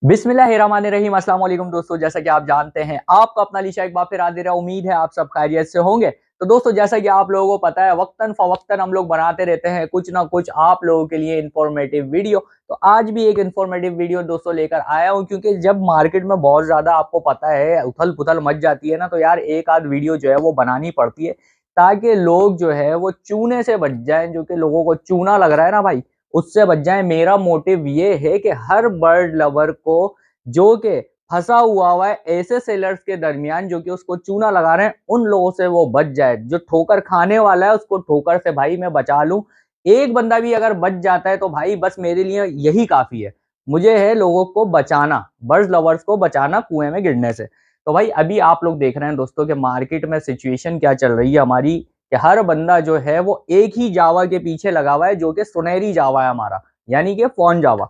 बिस्मिल्लाहिर्रहमानिर्रहीम। अस्सलाम वालेकुम दोस्तों, जैसा कि आप जानते हैं आपका अपना लीशा एक बार फिर हाजिर है। उम्मीद है आप सब खैरियत से होंगे। तो दोस्तों, जैसा कि आप लोगों को पता है वक्तन फवक्तन हम लोग बनाते रहते हैं कुछ ना कुछ आप लोगों के लिए इन्फॉर्मेटिव वीडियो। तो आज भी एक इन्फॉर्मेटिव वीडियो दोस्तों लेकर आया हूँ, क्योंकि जब मार्केट में बहुत ज्यादा आपको पता है उथल पुथल मच जाती है ना, तो यार एक आध वीडियो जो है वो बनानी पड़ती है ताकि लोग जो है वो चूने से बच जाएं। जो कि लोगों को चूना लग रहा है ना भाई, उससे बच जाए। मेरा मोटिव ये है कि हर बर्ड लवर को जो कि फंसा हुआ है ऐसे सेलर्स के दरमियान जो कि उसको चूना लगा रहे हैं, उन लोगों से वो बच जाए। जो ठोकर खाने वाला है उसको ठोकर से भाई मैं बचा लूं। एक बंदा भी अगर बच जाता है तो भाई बस मेरे लिए यही काफी है। मुझे है लोगों को बचाना, बर्ड लवर्स को बचाना कुएं में गिरने से। तो भाई अभी आप लोग देख रहे हैं दोस्तों कि मार्केट में सिचुएशन क्या चल रही है हमारी, कि हर बंदा जो है वो एक ही जावा के पीछे लगा हुआ है, जो कि सुनहरी जावा है हमारा, यानी कि फोन जावा।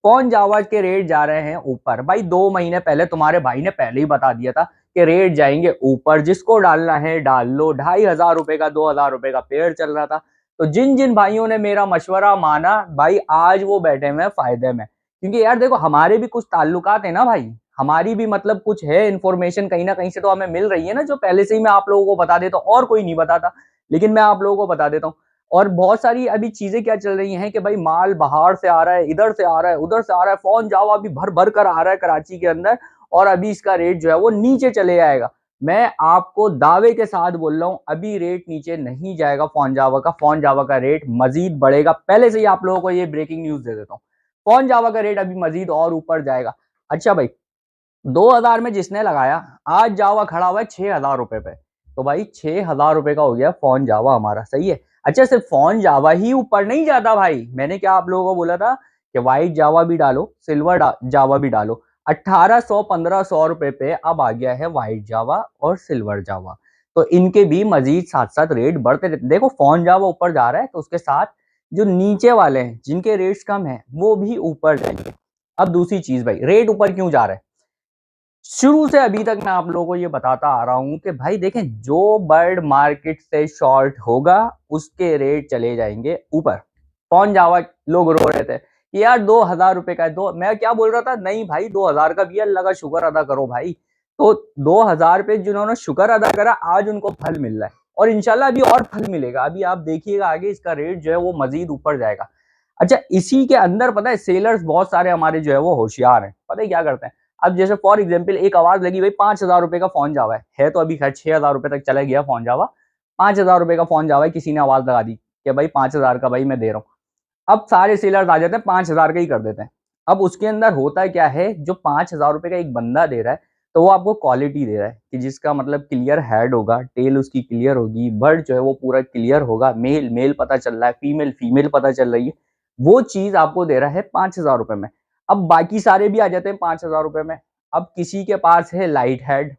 फोन जावा के रेट जा रहे हैं ऊपर। भाई 2 महीने पहले तुम्हारे भाई ने पहले ही बता दिया था कि रेट जाएंगे ऊपर, जिसको डालना है डाल लो। 2,500 रुपए का 2,000 रुपए का पेड़ चल रहा था। तो जिन जिन भाइयों ने मेरा मशवरा माना भाई, आज वो बैठे हुए फायदे में। क्योंकि यार देखो, हमारे भी कुछ ताल्लुकात है ना भाई, हमारी भी मतलब कुछ है इन्फॉर्मेशन कहीं ना कहीं से तो हमें मिल रही है ना, जो पहले से ही मैं आप लोगों को बता देता हूँ और कोई नहीं बताता, लेकिन मैं आप लोगों को बता देता हूँ। और बहुत सारी अभी चीजें क्या चल रही हैं कि भाई माल बाहर से आ रहा है, इधर से आ रहा है, उधर से आ रहा है। फोन जावा अभी भर भर कर आ रहा है कराची के अंदर, और अभी इसका रेट जो है वो नीचे चले जाएगा। मैं आपको दावे के साथ बोल रहा हूँ, अभी रेट नीचे नहीं जाएगा फोन जावा का। फोन जावा का रेट मजीद बढ़ेगा। पहले से ही आप लोगों को ये ब्रेकिंग न्यूज दे देता हूँ, फोन जावा का रेट अभी मजीद और ऊपर जाएगा। अच्छा भाई, 2,000 में जिसने लगाया, आज जावा खड़ा हुआ है 6,000 रुपए पे। तो भाई 6,000 रुपए का हो गया फोन जावा हमारा, सही है। अच्छा, सिर्फ फोन जावा ही ऊपर नहीं जाता भाई, मैंने क्या आप लोगों को बोला था कि व्हाइट जावा भी डालो, सिल्वर जावा भी डालो। 1,800-1,500 रुपए पे अब आ गया है व्हाइट जावा और सिल्वर जावा। तो इनके भी मजीद साथ साथ रेट बढ़ते रहते। देखो, फोन जावा ऊपर जा रहा है तो उसके साथ जो नीचे वाले हैं जिनके रेट्स कम है वो भी ऊपर जाएंगे। अब दूसरी चीज भाई, रेट ऊपर क्यों जा रहा है? शुरू से अभी तक मैं आप लोगों को ये बताता आ रहा हूं कि भाई देखें, जो बर्ड मार्केट से शॉर्ट होगा उसके रेट चले जाएंगे ऊपर। कौन जावा लोग रो रहे थे कि यार 2,000 रुपए का है। दो, मैं क्या बोल रहा था, नहीं भाई 2,000 का भी अल्लाह का शुक्र अदा करो भाई। तो 2,000 पे जिन्होंने शुक्र अदा करा आज उनको फल मिल रहा है, और इंशाल्लाह अभी और फल मिलेगा। अभी आप देखिएगा आगे इसका रेट जो है वो मजीद ऊपर जाएगा। अच्छा, इसी के अंदर पता है सेलर्स बहुत सारे हमारे जो है वो होशियार हैं। पता है क्या करते हैं? अब जैसे फॉर एग्जाम्पल एक आवाज लगी भाई 5,000 रुपए का फोन जावा है तो अभी खैर 6,000 रुपए तक चला गया फोन जावा। 5,000 रुपए का फोन जावा है, किसी ने आवाज लगा दी कि भाई 5,000 का भाई मैं दे रहा हूँ। अब सारे सेलर्स आ जाते हैं 5,000 का ही कर देते हैं। अब उसके अंदर होता क्या है, जो 5,000 रुपए का एक बंदा दे रहा है तो वो आपको क्वालिटी दे रहा है कि जिसका मतलब क्लियर हेड होगा, टेल उसकी क्लियर होगी, बर्ड जो है वो पूरा क्लियर होगा, मेल मेल पता चल रहा है, फीमेल फीमेल पता चल रही है। वो चीज आपको दे रहा है 5,000 रुपए में। अब बाकी सारे भी आ जाते हैं 5,000 रुपए में। अब किसी के पास है लाइट हेड,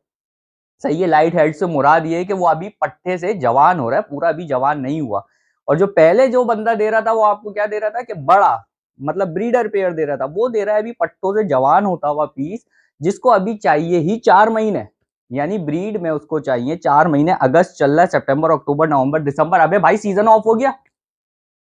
सही है। लाइट हेड से मुराद ये है कि वो अभी पट्टे से जवान हो रहा है, पूरा अभी जवान नहीं हुआ। और जो पहले जो बंदा दे रहा था वो आपको क्या दे रहा था कि बड़ा मतलब ब्रीडर पेयर दे रहा था, वो दे रहा है अभी पट्टों से जवान होता हुआ पीस, जिसको अभी चाहिए ही 4 महीने। यानी ब्रीड में उसको चाहिए 4 महीने। अगस्त चल रहा है, सितंबर अक्टूबर नवंबर दिसंबर, अबे भाई सीजन ऑफ हो गया।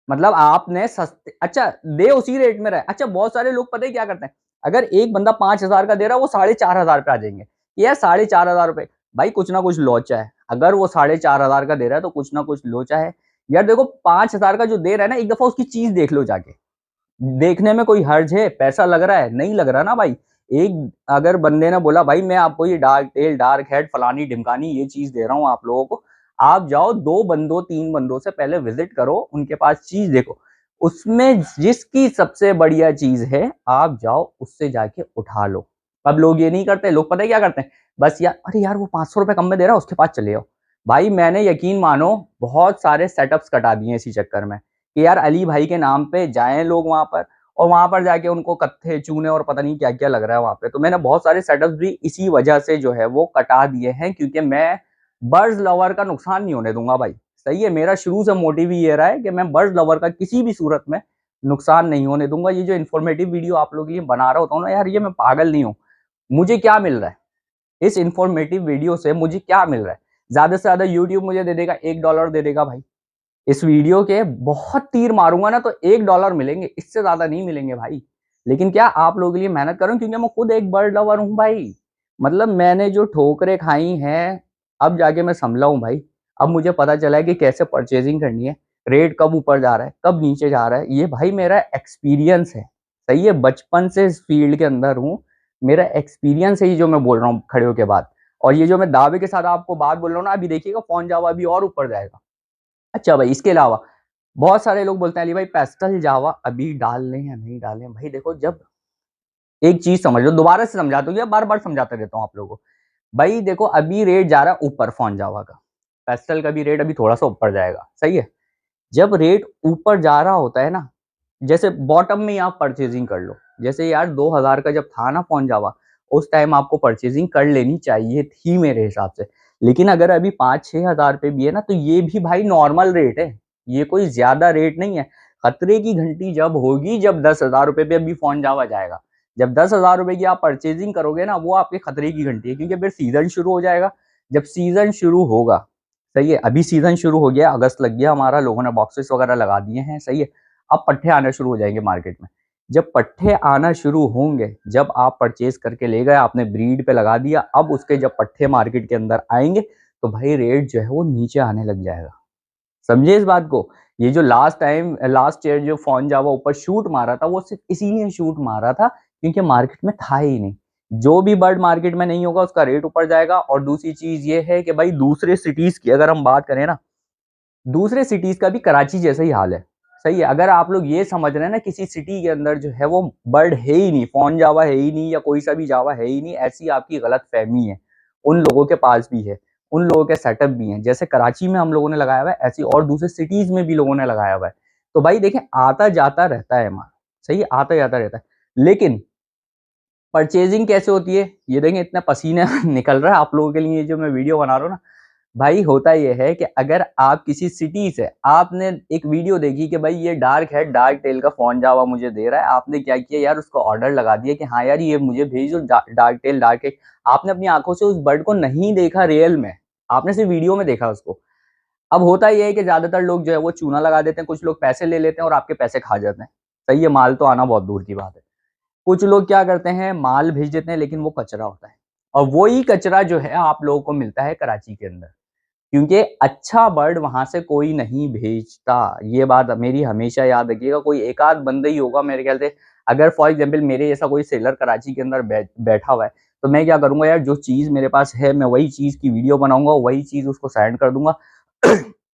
मतलब आपने सस्ते, अच्छा दे उसी रेट में रहे। अच्छा, बहुत सारे लोग पता है क्या करते हैं, अगर एक बंदा 5,000 का दे रहा है वो 4,500 पे आ जाएंगे। यार 4,500 रुपए, भाई कुछ ना कुछ लोचा है। अगर वो 4,500 का दे रहा है तो कुछ ना कुछ लोचा है। यार देखो, 5,000 का जो दे रहा है ना, एक दफा उसकी चीज देख लो जाके। देखने में कोई हर्ज है? पैसा लग रहा है? नहीं लग रहा ना भाई। एक अगर बंदे ने बोला भाई मैं आपको ये डार्क टेल डार्क हेड फलानी ढिमकानी ये चीज दे रहा हूँ आप लोगों को, आप जाओ 2 बंदों 3 बंदों से पहले विजिट करो, उनके पास चीज देखो, उसमें जिसकी सबसे बढ़िया चीज है आप जाओ उससे जाके उठा लो। अब लोग ये नहीं करते, लोग पता है क्या करते हैं, बस यार अरे यार वो 500 रुपए कम में दे रहा है उसके पास चले जाओ। भाई मैंने यकीन मानो बहुत सारे सेटअप्स कटा दिए इसी चक्कर में, कि यार अली भाई के नाम पे जाएं लोग वहां पर, और वहां पर जाके उनको कत्थे चूने और पता नहीं क्या क्या लग रहा है वहां पे। तो मैंने बहुत सारे सेटअप्स भी इसी वजह से जो है वो कटा दिए हैं, क्योंकि मैं बर्ड्स लवर का नुकसान नहीं होने दूंगा भाई। सही है, मेरा शुरू से मोटिव ही ये रहा है कि मैं बर्ड्स लवर का किसी भी सूरत में नुकसान नहीं होने दूंगा। ये जो इन्फॉर्मेटिव वीडियो आप लोग के लिए बना रहा होता हूँ ना यार, ये मैं पागल नहीं हूँ। मुझे क्या मिल रहा है इस इन्फॉर्मेटिव वीडियो से? मुझे क्या मिल रहा है? ज्यादा से ज्यादा यूट्यूब मुझे दे देगा $1 दे देगा भाई। इस वीडियो के बहुत तीर मारूंगा ना तो $1 मिलेंगे, इससे ज्यादा नहीं मिलेंगे भाई। लेकिन क्या आप लोगों के लिए मेहनत कर रहा हूँ, क्योंकि मैं खुद एक बर्ड लवर हूँ भाई। मतलब मैंने जो ठोकरें खाई हैं, अब जाके मैं संभला हूँ भाई। अब मुझे पता चला है कि कैसे परचेजिंग करनी है, रेट कब ऊपर जा रहा है, कब नीचे जा रहा है। ये भाई मेरा एक्सपीरियंस है, सही है। बचपन से इस फील्ड के अंदर हूँ, मेरा एक्सपीरियंस है ये जो मैं बोल रहा हूँ खड़े होके बात। और ये जो मैं दावे के साथ आपको बात बोल रहा हूँ ना, अभी देखिएगा फोन जावा अभी और ऊपर जाएगा। अच्छा भाई, इसके अलावा बहुत सारे लोग बोलते हैं अली भाई पेस्टल जावा अभी डाल लें या नहीं डालें। भाई देखो, जब एक चीज समझ लो, दोबारा से समझाता हूँ या बार बार समझाता रहता हूँ आप लोगों को। भाई देखो, अभी रेट जा रहा है ऊपर फोन जावा का, पेस्टल का भी रेट अभी थोड़ा सा ऊपर जाएगा, सही है। जब रेट ऊपर जा रहा होता है ना, जैसे बॉटम में ही आप परचेजिंग कर लो। जैसे यार 2000 का जब था ना फोन जावा, उस टाइम आपको परचेजिंग कर लेनी चाहिए थी मेरे हिसाब से। लेकिन अगर अभी 5-6 हजार पे भी है ना, तो ये भी भाई नॉर्मल रेट है, ये कोई ज्यादा रेट नहीं है। खतरे की घंटी जब होगी जब 10 हजार रुपए पे अभी फोन जावा जाएगा। जब 10 हजार रुपए की आप परचेजिंग करोगे ना, वो आपके खतरे की घंटी है, क्योंकि फिर सीजन शुरू हो जाएगा। जब सीजन शुरू होगा, सही है, अभी सीजन शुरू हो गया, अगस्त लग गया हमारा, लोगों ने बॉक्सेस वगैरह लगा दिए हैं, सही है। अब पट्टे आना शुरू हो जाएंगे मार्केट में। जब पट्टे आना शुरू होंगे, जब आप परचेज करके ले गए, आपने ब्रीड पे लगा दिया, अब उसके जब पट्टे मार्केट के अंदर आएंगे, तो भाई रेट जो है वो नीचे आने लग जाएगा। समझे इस बात को। ये जो लास्ट ईयर जो फोन जावा ऊपर शूट मारा था, वो सिर्फ इसीलिए शूट मारा था क्योंकि मार्केट में था ही नहीं। जो भी बर्ड मार्केट में नहीं होगा उसका रेट ऊपर जाएगा। और दूसरी चीज ये है कि भाई दूसरे सिटीज की अगर हम बात करें ना, दूसरे सिटीज का भी कराची जैसा ही हाल है, सही है। अगर आप लोग ये समझ रहे हैं ना किसी सिटी के अंदर जो है वो बर्ड है ही नहीं, फोन जावा है ही नहीं, या कोई सा भी जावा है ही नहीं, ऐसी आपकी गलत फहमी है। उन लोगों के पास भी है, उन लोगों के सेटअप भी हैं। जैसे कराची में हम लोगों ने लगाया हुआ है, ऐसी और दूसरे सिटीज में भी लोगों ने लगाया हुआ है। तो भाई देखें, आता जाता रहता है माल, सही है, आता जाता रहता है। लेकिन परचेजिंग कैसे होती है, ये देखें, इतना पसीना निकल रहा है आप लोगों के लिए जो मैं वीडियो बना रहा हूँ ना। भाई होता यह है कि अगर आप किसी सिटी से, आपने एक वीडियो देखी कि भाई ये डार्क है, डार्क टेल का फोन जावा मुझे दे रहा है, आपने क्या किया यार, उसको ऑर्डर लगा दिया कि हाँ यार ये मुझे भेजो डार्क टेल डार्क टेल। आपने अपनी आंखों से उस बर्ड को नहीं देखा रियल में, आपने सिर्फ वीडियो में देखा उसको। अब होता यह है कि ज्यादातर लोग जो है वो चूना लगा देते हैं, कुछ लोग पैसे ले लेते हैं और आपके पैसे खा जाते हैं, सही है। माल तो आना बहुत दूर की बात है। कुछ लोग क्या करते हैं, माल भेज देते हैं लेकिन वो कचरा होता है, और वही कचरा जो है आप लोगों को मिलता है कराची के अंदर, क्योंकि अच्छा बर्ड वहां से कोई नहीं भेजता। ये बात मेरी हमेशा याद रखिएगा। कोई एक आध बंदा ही होगा मेरे ख्याल से। अगर फॉर एग्जांपल मेरे जैसा कोई सेलर कराची के अंदर बैठा हुआ है, तो मैं क्या करूंगा यार, जो चीज मेरे पास है मैं वही चीज की वीडियो बनाऊंगा, वही चीज उसको सेंड कर दूंगा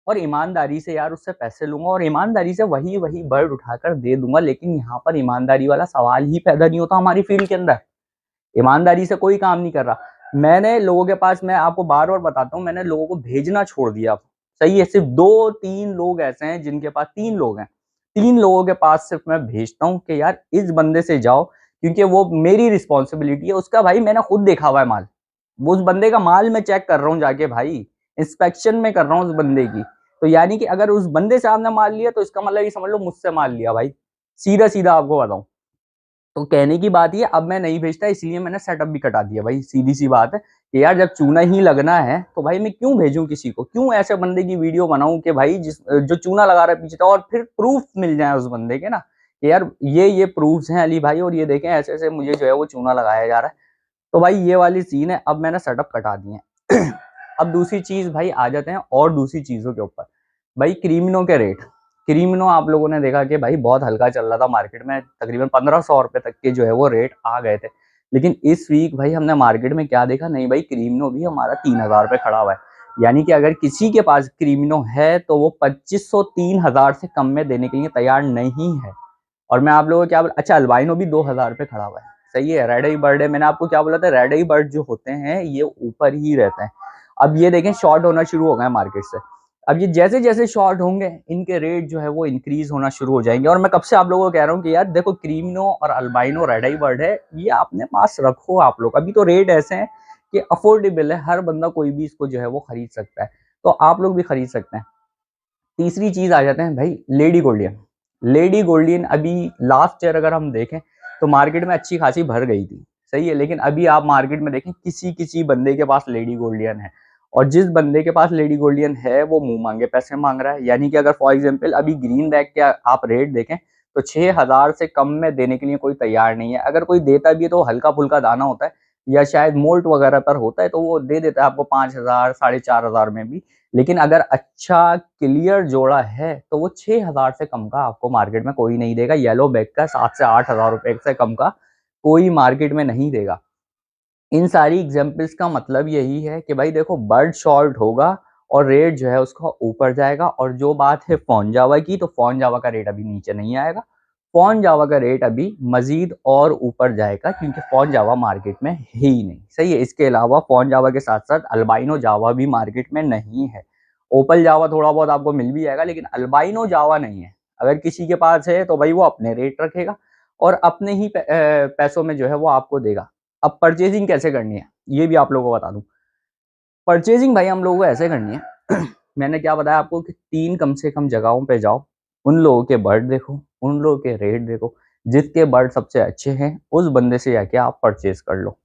और ईमानदारी से यार उससे पैसे लूंगा और ईमानदारी से वही वही बर्ड उठाकर दे दूंगा। लेकिन यहाँ पर ईमानदारी वाला सवाल ही पैदा नहीं होता हमारी फील्ड के अंदर। ईमानदारी से कोई काम नहीं कर रहा। मैंने लोगों के पास, मैं आपको बार बार बताता हूँ, मैंने लोगों को भेजना छोड़ दिया, सही है। सिर्फ 2-3 लोग ऐसे हैं जिनके पास, 3 लोग हैं, 3 लोगों के पास सिर्फ मैं भेजता हूँ कि यार इस बंदे से जाओ, क्योंकि वो मेरी रिस्पॉन्सिबिलिटी है उसका। भाई मैंने खुद देखा हुआ है माल, वो उस बंदे का माल मैं चेक कर रहा हूँ जाके भाई, इंस्पेक्शन में कर रहा हूँ उस बंदे की। तो यानी कि अगर उस बंदे से आपने माल लिया तो इसका मतलब ये समझ लो मुझसे माल लिया भाई, सीधा सीधा आपको बताऊं। तो कहने की बात ये, अब मैं नहीं भेजता, इसलिए मैंने सेटअप भी कटा दिया भाई। सीधी सी बात है कि यार जब चूना ही लगना है तो भाई मैं क्यों भेजूं किसी को, क्यों ऐसे बंदे की वीडियो बनाऊं कि भाई जिस जो चूना लगा रहा है पीछे, तो और फिर प्रूफ मिल जाए उस बंदे के ना कि यार ये प्रूफ्स हैं अली भाई, और ये देखें ऐसे ऐसे मुझे जो है वो चूना लगाया जा रहा है। तो भाई ये वाली सीन है, अब मैंने सेटअप कटा दिए हैं। अब दूसरी चीज भाई, आ जाते हैं और दूसरी चीजों के ऊपर। भाई क्रीमिनो के रेट, क्रीमिनो आप लोगों ने देखा कि भाई बहुत हल्का चल रहा था मार्केट में, तकरीबन 1500 रुपए तक के जो है वो रेट आ गए थे। लेकिन इस वीक भाई हमने मार्केट में क्या देखा, नहीं भाई क्रीमिनो भी हमारा 3000 रुपए खड़ा हुआ है। यानी कि अगर किसी के पास क्रीमिनो है तो वो 2500-3000 से कम में देने के लिए तैयार नहीं है। और मैं आप लोगों को क्या अच्छा, अल्बाइनो भी 2000 पे खड़ा हुआ है, सही है। रेड आई बर्ड है, मैंने आपको क्या बोला था, रेड आई बर्ड जो होते हैं ये ऊपर ही रहते हैं। अब ये देखें शॉर्ट होना शुरू हो गए मार्केट से। अब ये जैसे जैसे शॉर्ट होंगे इनके रेट जो है वो इंक्रीज होना शुरू हो जाएंगे। और मैं कब से आप लोगों को कह रहा हूँ कि यार देखो, क्रीमिनो और अल्बाइनो रेड आई बर्ड है, ये अपने पास रखो आप लोग। अभी तो रेट ऐसे हैं कि अफोर्डेबल है, हर बंदा कोई भी इसको जो है वो खरीद सकता है, तो आप लोग भी खरीद सकते हैं। तीसरी चीज आ जाते हैं भाई लेडी गोल्डियन। लेडी गोल्डियन अभी लास्ट ईयर अगर हम देखें तो मार्केट में अच्छी खासी भर गई थी, सही है। लेकिन अभी आप मार्केट में देखें किसी किसी बंदे के पास लेडी गोल्डियन है, और जिस बंदे के पास लेडी गोल्डियन है वो मुंह मांगे पैसे मांग रहा है। यानी कि अगर फॉर एग्जांपल अभी ग्रीन बैग के आप रेट देखें तो 6000 से कम में देने के लिए कोई तैयार नहीं है। अगर कोई देता भी है तो हल्का फुल्का दाना होता है या शायद मोल्ट वगैरह पर होता है, तो वो दे देता है आपको 5000 4500 में भी। लेकिन अगर अच्छा क्लियर जोड़ा है तो वो 6000 से कम का आपको मार्केट में कोई नहीं देगा। येलो बैग का 7 से 8000 रुपए से कम का कोई मार्केट में नहीं देगा। इन सारी एग्जाम्पल्स का मतलब यही है कि भाई देखो, बर्ड शॉर्ट होगा और रेट जो है उसका ऊपर जाएगा। और जो बात है फोन जावा की, तो फोन जावा का रेट अभी नीचे नहीं आएगा, फोन जावा का रेट अभी मजीद और ऊपर जाएगा, क्योंकि फोन जावा मार्केट में है ही नहीं। सही है। इसके अलावा फोन जावा के साथ साथ अल्बाइनो जावा भी मार्केट में नहीं है। ओपल जावा थोड़ा बहुत आपको मिल भी जाएगा, लेकिन अल्बाइनो जावा नहीं है। अगर किसी के पास है तो भाई वो अपने रेट रखेगा और अपने ही पैसों में जो है वो आपको देगा। अब परचेजिंग कैसे करनी है ये भी आप लोगों को बता दूं। परचेजिंग भाई हम लोगों को ऐसे करनी है मैंने क्या बताया आपको कि 3 कम से कम जगहों पे जाओ, उन लोगों के बर्ड देखो, उन लोगों के रेट देखो, जिसके बर्ड सबसे अच्छे हैं उस बंदे से जाके आप परचेज कर लो।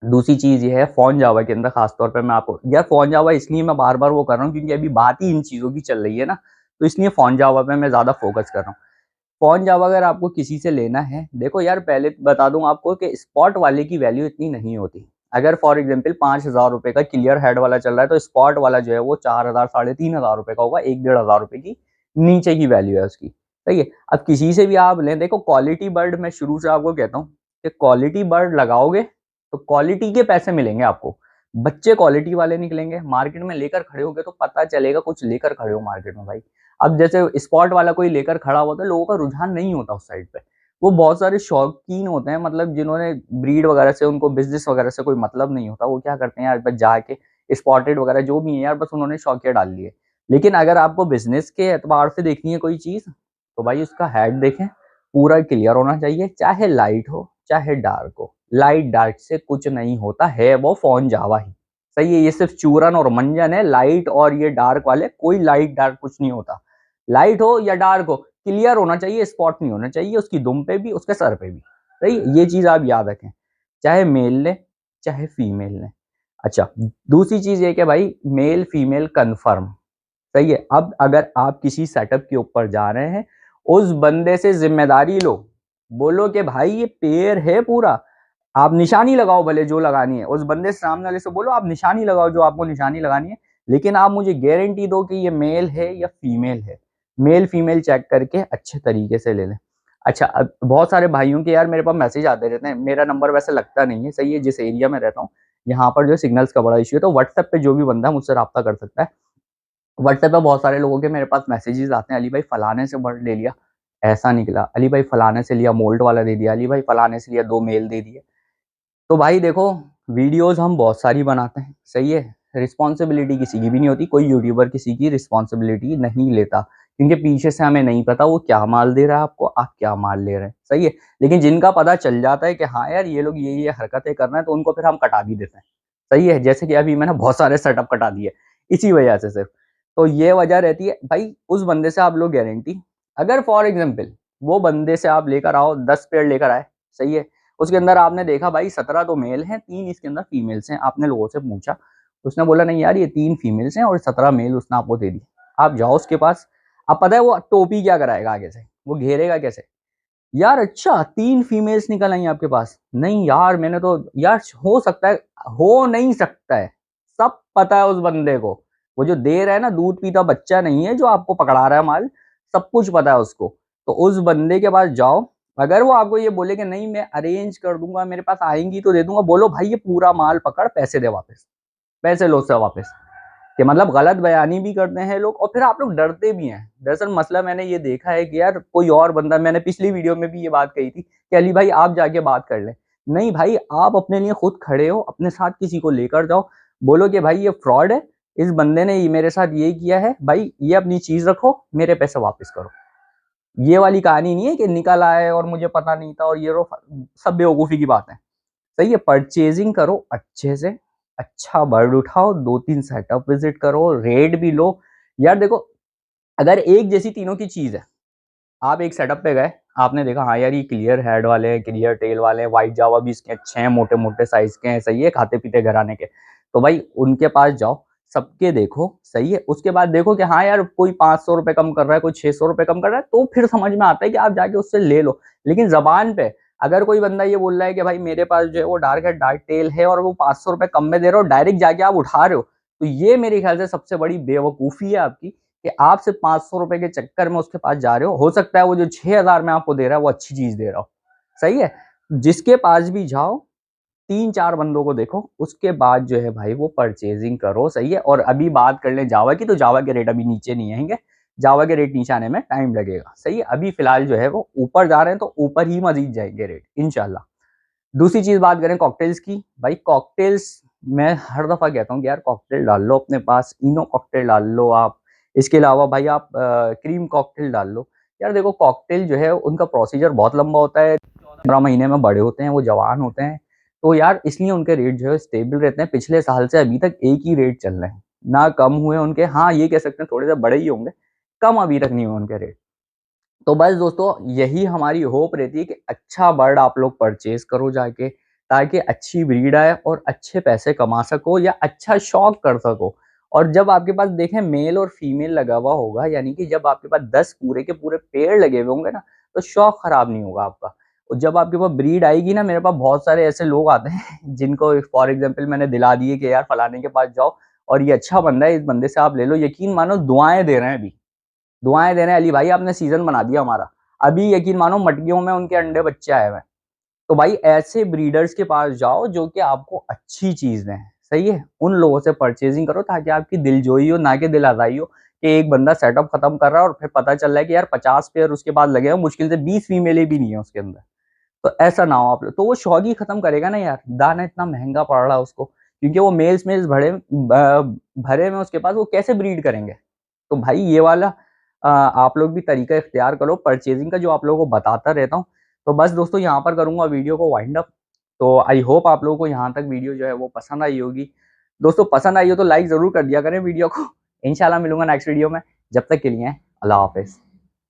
दूसरी चीज ये है, फोन जावा के अंदर खासतौर पे मैं आपको, यार फोन जावा इसलिए मैं बार बार वो कर रहा हूँ क्योंकि अभी बात ही इन चीजों की चल रही है ना, तो इसलिए फोन जावा पे मैं ज्यादा फोकस कर रहा हूँ। फोन जावा अगर आपको किसी से लेना है, देखो यार पहले बता दूं आपको कि स्पॉट वाले की वैल्यू इतनी नहीं होती। अगर फॉर एग्जांपल 5000 रुपए का क्लियर हेड वाला चल रहा है, तो स्पॉट वाला जो है वो 4000 3500 रुपए का होगा, 1-1500 रुपए की नीचे की वैल्यू है उसकी। सही है। अब किसी से भी आप लें, देखो क्वालिटी बर्ड मैं शुरू से आपको कहता हूँ कि क्वालिटी बर्ड लगाओगे तो क्वालिटी के पैसे मिलेंगे आपको। बच्चे क्वालिटी वाले निकलेंगे, मार्केट में लेकर खड़े होगे तो पता चलेगा कुछ लेकर खड़े हो मार्केट में भाई। अब जैसे स्पॉट वाला कोई लेकर खड़ा होता है, लोगों का रुझान नहीं होता उस साइड पे। वो बहुत सारे शौकीन होते हैं, मतलब जिन्होंने ब्रीड वगैरह से, उनको बिजनेस वगैरह से कोई मतलब नहीं होता, वो क्या करते हैं यार बस जाके स्पॉटेड वगैरह जो भी है यार, बस उन्होंने शौकिया डाल लिए। लेकिन अगर आपको बिजनेस के एतबार से देखनी है कोई चीज, तो भाई उसका हेड देखें, पूरा क्लियर होना चाहिए, चाहे लाइट हो चाहे डार्क हो। लाइट डार्क से कुछ नहीं होता है, वो फोन जावा ही सही है। ये सिर्फ चूरन और मंजन है, लाइट और ये डार्क वाले, कोई लाइट डार्क कुछ नहीं होता। लाइट हो या डार्क हो, क्लियर होना चाहिए, स्पॉट नहीं होना चाहिए उसकी दुम पे भी, उसके सर पे भी। सही, ये चीज आप याद रखें, चाहे मेल ले चाहे फीमेल ले। अच्छा, दूसरी चीज ये कि भाई मेल फीमेल कंफर्म। सही है। अब अगर आप किसी सेटअप के ऊपर जा रहे हैं, उस बंदे से जिम्मेदारी लो, बोलो कि भाई ये पेयर है पूरा, आप निशानी लगाओ भले जो लगानी है, उस बंदे सामने वाले से बोलो आप निशानी लगाओ जो आपको निशानी लगानी है, लेकिन आप मुझे गारंटी दो कि ये मेल है या फीमेल है। मेल फीमेल चेक करके अच्छे तरीके से ले लें। अच्छा, अब बहुत सारे भाइयों के यार मेरे पास मैसेज आते रहते हैं, मेरा नंबर वैसे लगता नहीं है, सही है, जिस एरिया में रहता हूँ यहाँ पर जो सिग्नल्स का बड़ा इश्यू है, तो व्हाट्सएप पे जो भी बंदा मुझसे रब्ता कर सकता है। व्हाट्सएप पे बहुत सारे लोगों के मेरे पास मैसेजेस आते हैं, अली भाई फलाने से बर्ड ले लिया, ऐसा निकला, अली भाई फलाने से लिया मोल्ट वाला दे दिया, अली भाई फलाने से लिया 2 मेल दे दिए। तो भाई देखो, वीडियोस हम बहुत सारी बनाते हैं, सही है, रिस्पॉन्सिबिलिटी किसी की भी नहीं होती, कोई यूट्यूबर किसी की रिस्पॉन्सिबिलिटी नहीं लेता, क्योंकि पीछे से हमें नहीं पता वो क्या माल दे रहा है आपको, आप क्या माल ले रहे हैं। सही है। लेकिन जिनका पता चल जाता है कि हाँ यार ये लोग ये हरकतें कर रहे हैं, तो उनको फिर हम कटा भी देते हैं। सही है। जैसे कि अभी मैंने बहुत सारे सेटअप कटा दिए इसी वजह से सिर्फ। तो ये वजह रहती है भाई, उस बंदे से आप लोग गारंटी, अगर फॉर एग्जाम्पल वो बंदे से आप लेकर आओ 10 पेड़ लेकर आए, सही है, उसके अंदर आपने देखा भाई 17 तो मेल हैं, 3 इसके अंदर फीमेल्स हैं, आपने लोगों से पूछा, उसने बोला नहीं यार ये 3 फीमेल्स हैं और 17 मेल उसने आपको दे दी। आप जाओ उसके पास, अब पता है वो टोपी क्या कराएगा आगे से, वो घेरेगा कैसे, यार अच्छा 3 फीमेल्स निकल आई आपके पास, नहीं यार मैंने तो, यार हो सकता है, हो नहीं सकता है, सब पता है उस बंदे को, वो जो दे रहा है ना, दूध पीता बच्चा नहीं है जो आपको पकड़ा रहा है माल, सब कुछ पता है उसको। तो उस बंदे के पास जाओ, अगर वो आपको ये बोले कि नहीं मैं अरेंज कर दूंगा, मेरे पास आएंगी तो दे दूंगा, बोलो भाई ये पूरा माल पकड़, पैसे दे वापस, पैसे लो उससे वापस। कि मतलब गलत बयानी भी करते हैं लोग, और फिर आप लोग डरते भी हैं। दरअसल मसला मैंने ये देखा है कि यार कोई और बंदा, मैंने पिछली वीडियो में भी ये बात कही थी कि अली भाई आप जाके बात कर लें, नहीं भाई आप अपने लिए खुद खड़े हो, अपने साथ किसी को लेकर जाओ, बोलो कि भाई ये फ्रॉड है, इस बंदे ने मेरे साथ ये किया है, भाई ये अपनी चीज रखो, मेरे पैसे वापस करो। ये वाली कहानी नहीं है कि निकल आए और मुझे पता नहीं था और ये सब बेवकूफी की बात है। सही है। परचेजिंग करो अच्छे से, अच्छा बर्ड उठाओ, 2-3 सेटअप विजिट करो, रेट भी लो। यार देखो, अगर एक जैसी तीनों की चीज है, आप एक सेटअप पे गए, आपने देखा हाँ यार ये क्लियर हेड वाले हैं, क्लियर टेल वाले हैं, व्हाइट जावा भी इसके अच्छे हैं, मोटे मोटे साइज के हैं, सही है, खाते पीते घराने के, तो भाई उनके पास जाओ, सबके देखो, सही है। उसके बाद देखो कि हाँ यार कोई 500 रुपए कम कर रहा है, कोई 600 रुपए कम कर रहा है, तो फिर समझ में आता है कि आप जाके उससे ले लो। लेकिन जबान पे अगर कोई बंदा ये बोल रहा है कि भाई मेरे पास जो है वो डार्क है, डार्क टेल है और वो 500 रुपए कम में दे रहे हो, डायरेक्ट जाके आप उठा रहे हो, तो ये मेरे ख्याल से सबसे बड़ी बेवकूफ़ी है आपकी कि आप सिर्फ 500 रुपए के चक्कर में उसके पास जा रहे हो सकता है वो जो 6000 में आपको दे रहा है वो अच्छी चीज़ दे रहा हो, सही है। जिसके पास भी जाओ 3-4 बंदों को देखो, उसके बाद जो है भाई वो परचेज़िंग करो, सही है। और अभी बात कर लें जावा की, तो जावा के रेट अभी नीचे नहीं आएँगे, जावा के रेट नीचे आने में टाइम लगेगा, सही है। अभी फ़िलहाल जो है वो ऊपर जा रहे हैं, तो ऊपर ही मज़ीद जाएँगे रेट इंशाल्लाह। दूसरी चीज़ बात करें कॉकटेल्स की, भाई कॉकटेल्स मैं हर दफ़ा कहता हूँ कि यार कॉकटेल डाल लो अपने पास, इनो कॉकटेल डाल लो आप, इसके अलावा भाई आप क्रीम कॉकटेल डाल लो। यार देखो कॉकटेल जो है उनका प्रोसीजर बहुत लंबा होता है, 15 महीने में बड़े होते हैं, वो जवान होते हैं, तो यार इसलिए उनके रेट जो है स्टेबल रहते हैं। पिछले साल से अभी तक एक ही रेट चल रहे हैं, ना कम हुए उनके। हाँ, ये कह सकते हैं थोड़े से बड़े ही होंगे, कम अभी तक नहीं हुए उनके रेट। तो बस दोस्तों यही हमारी होप रहती है कि अच्छा बर्ड आप लोग परचेज करो जाके, ताकि अच्छी ब्रीड आए और अच्छे पैसे कमा सको या अच्छा शौक कर सको। और जब आपके पास देखें मेल और फीमेल लगा हुआ होगा, यानी कि जब आपके पास 10 पूरे के पूरे पेड़ लगे हुए होंगे ना, तो शौक खराब नहीं होगा आपका। और जब आपके पास ब्रीड आएगी ना, मेरे पास बहुत सारे ऐसे लोग आते हैं जिनको फॉर एग्जाम्पल मैंने दिला दिए कि यार फलाने के पास जाओ और ये अच्छा बंदा है, इस बंदे से आप ले लो, यकीन मानो दुआएं दे रहे हैं अभी, दुआएं दे रहे हैं, अली भाई आपने सीजन बना दिया हमारा। अभी यकीन मानो मटकियों में उनके अंडे बच्चे आए हुए हैं। तो भाई ऐसे ब्रीडर्स के पास जाओ जो कि आपको अच्छी चीज दें, सही है। उन लोगों से परचेजिंग करो ताकि आपकी दिलजोई हो, ना कि दिल आजाई हो कि एक बंदा सेटअप खत्म कर रहा है और फिर पता चल रहा है कि यार 50 पेयर उसके बाद लगे हैं, मुश्किल से 20 फीमेलें भी नहीं है उसके अंदर। तो ऐसा ना हो आप लोग, तो वो शौक ही खत्म करेगा ना यार, दाना इतना महंगा पड़ रहा है उसको, क्योंकि वो मेल्स मेल्स भरे में उसके पास, वो कैसे ब्रीड करेंगे। तो भाई ये वाला आप लोग भी तरीका इख्तियार करो परचेजिंग का, जो आप लोगों को बताता रहता हूँ। तो बस दोस्तों यहाँ पर करूँगा वीडियो को वाइंड अप। तो आई होप आप लोगों को यहाँ तक वीडियो जो है वो पसंद आई होगी। दोस्तों पसंद आई हो तो लाइक ज़रूर कर दिया करें वीडियो को। इंशाल्लाह मिलूंगा नेक्स्ट वीडियो में, जब तक के लिए अल्लाह हाफ़िज़।